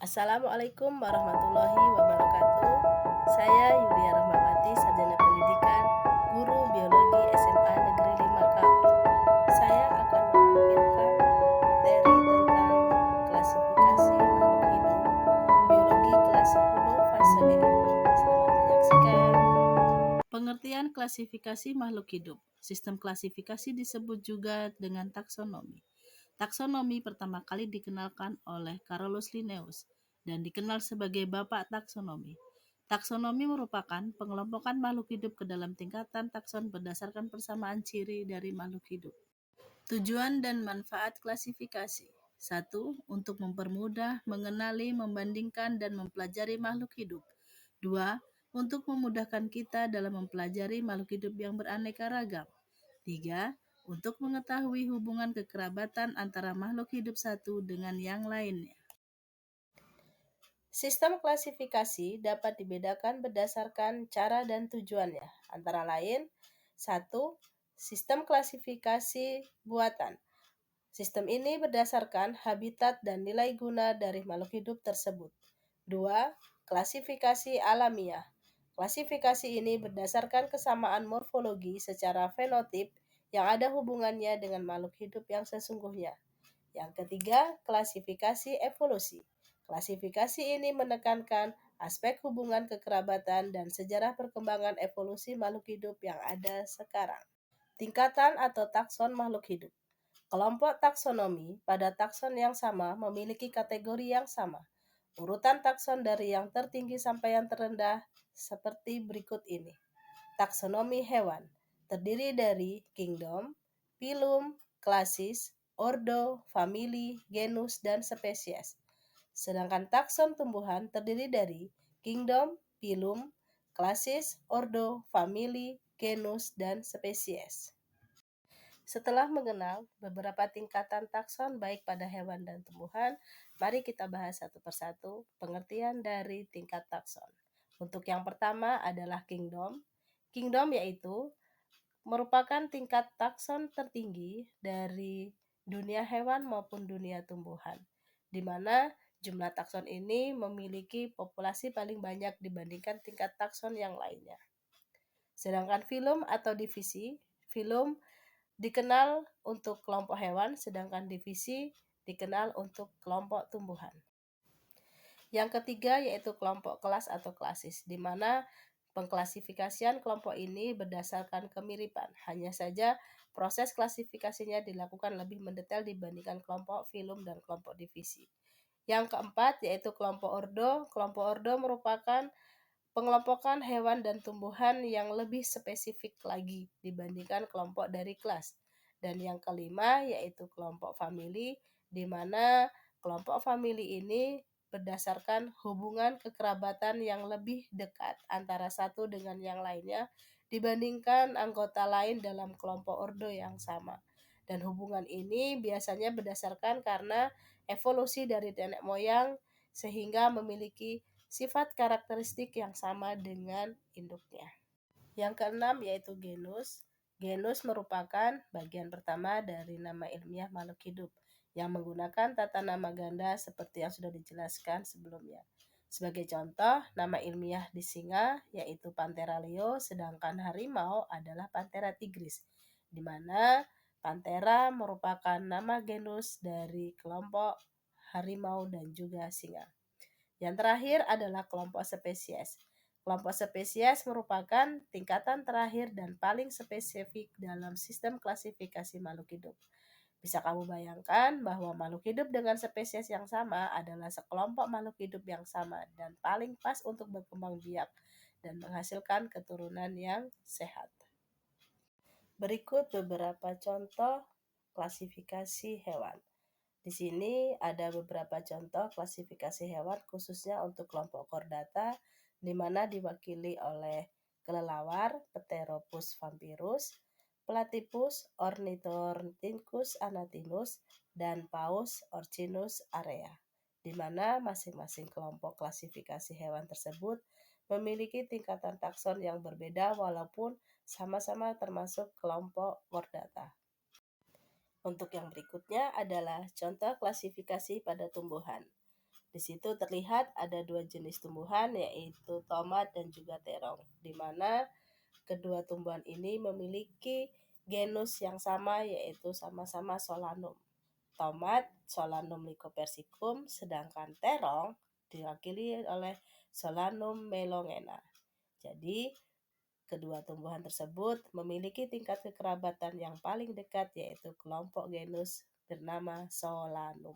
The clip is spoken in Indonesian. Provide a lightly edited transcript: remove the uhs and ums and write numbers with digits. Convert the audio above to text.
Assalamualaikum warahmatullahi wabarakatuh. Saya Yulia Rahmawati, Sarjana Pendidikan, Guru Biologi SMA Negeri 5 Kaur. Saya akan menampilkan materi tentang klasifikasi makhluk hidup, biologi kelas 10 fase E. Selamat menyaksikan. Pengertian klasifikasi makhluk hidup. Sistem klasifikasi disebut juga dengan taksonomi. Taksonomi pertama kali dikenalkan oleh Carolus Linnaeus dan dikenal sebagai Bapak Taksonomi. Taksonomi merupakan pengelompokan makhluk hidup ke dalam tingkatan takson berdasarkan persamaan ciri dari makhluk hidup. Tujuan dan manfaat klasifikasi. 1. Untuk mempermudah, mengenali, membandingkan, dan mempelajari makhluk hidup. 2. Untuk memudahkan kita dalam mempelajari makhluk hidup yang beraneka ragam. 3. Untuk mengetahui hubungan kekerabatan antara makhluk hidup satu dengan yang lainnya. Sistem klasifikasi dapat dibedakan berdasarkan cara dan tujuannya, antara lain 1. Sistem klasifikasi buatan. Sistem ini berdasarkan habitat dan nilai guna dari makhluk hidup tersebut. 2. Klasifikasi alamiah. Klasifikasi ini berdasarkan kesamaan morfologi secara fenotip yang ada hubungannya dengan makhluk hidup yang sesungguhnya. Yang ketiga, klasifikasi evolusi. Klasifikasi ini menekankan aspek hubungan kekerabatan dan sejarah perkembangan evolusi makhluk hidup yang ada sekarang. Tingkatan atau takson makhluk hidup. Kelompok taksonomi pada takson yang sama memiliki kategori yang sama. Urutan takson dari yang tertinggi sampai yang terendah seperti berikut ini. Taksonomi hewan terdiri dari kingdom, phylum, klasis, ordo, famili, genus, dan spesies. Sedangkan takson tumbuhan terdiri dari kingdom, phylum, klasis, ordo, famili, genus, dan spesies. Setelah mengenal beberapa tingkatan takson baik pada hewan dan tumbuhan, mari kita bahas satu persatu pengertian dari tingkat takson. Untuk yang pertama adalah kingdom. Kingdom yaitu merupakan tingkat takson tertinggi dari dunia hewan maupun dunia tumbuhan, di mana jumlah takson ini memiliki populasi paling banyak dibandingkan tingkat takson yang lainnya. Sedangkan phylum atau divisi, phylum dikenal untuk kelompok hewan, sedangkan divisi dikenal untuk kelompok tumbuhan. Yang ketiga yaitu kelompok kelas atau klasis, di mana pengklasifikasian kelompok ini berdasarkan kemiripan. Hanya saja proses klasifikasinya dilakukan lebih mendetail dibandingkan kelompok phylum dan kelompok divisi. Yang keempat yaitu kelompok ordo. Kelompok ordo merupakan pengelompokan hewan dan tumbuhan yang lebih spesifik lagi dibandingkan kelompok dari kelas. Dan yang kelima yaitu kelompok famili, di mana kelompok famili ini berdasarkan hubungan kekerabatan yang lebih dekat antara satu dengan yang lainnya dibandingkan anggota lain dalam kelompok ordo yang sama. Dan hubungan ini biasanya berdasarkan karena evolusi dari nenek moyang sehingga memiliki sifat karakteristik yang sama dengan induknya. Yang keenam yaitu genus. Genus merupakan bagian pertama dari nama ilmiah makhluk hidup yang menggunakan tata nama ganda seperti yang sudah dijelaskan sebelumnya. Sebagai contoh, nama ilmiah di singa yaitu Panthera leo, sedangkan harimau adalah Panthera tigris, di mana Panthera merupakan nama genus dari kelompok harimau dan juga singa. Yang terakhir adalah kelompok spesies. Kelompok spesies merupakan tingkatan terakhir dan paling spesifik dalam sistem klasifikasi makhluk hidup. Bisa kamu bayangkan bahwa makhluk hidup dengan spesies yang sama adalah sekelompok makhluk hidup yang sama dan paling pas untuk berkembang biak dan menghasilkan keturunan yang sehat. Berikut beberapa contoh klasifikasi hewan. Di sini ada beberapa contoh klasifikasi hewan khususnya untuk kelompok chordata, di mana diwakili oleh kelelawar, Pteropus vampirus, Platypus Ornithorhynchus anatinus, dan Paus Orcinus area, di mana masing-masing kelompok klasifikasi hewan tersebut memiliki tingkatan takson yang berbeda walaupun sama-sama termasuk kelompok chordata. Untuk yang berikutnya adalah contoh klasifikasi pada tumbuhan. Di situ terlihat ada dua jenis tumbuhan, yaitu tomat dan juga terong, di mana kedua tumbuhan ini memiliki genus yang sama, yaitu sama-sama Solanum. Tomat Solanum lycopersicum, sedangkan terong diwakili oleh Solanum melongena. Jadi, kedua tumbuhan tersebut memiliki tingkat kekerabatan yang paling dekat, yaitu kelompok genus bernama Solanum.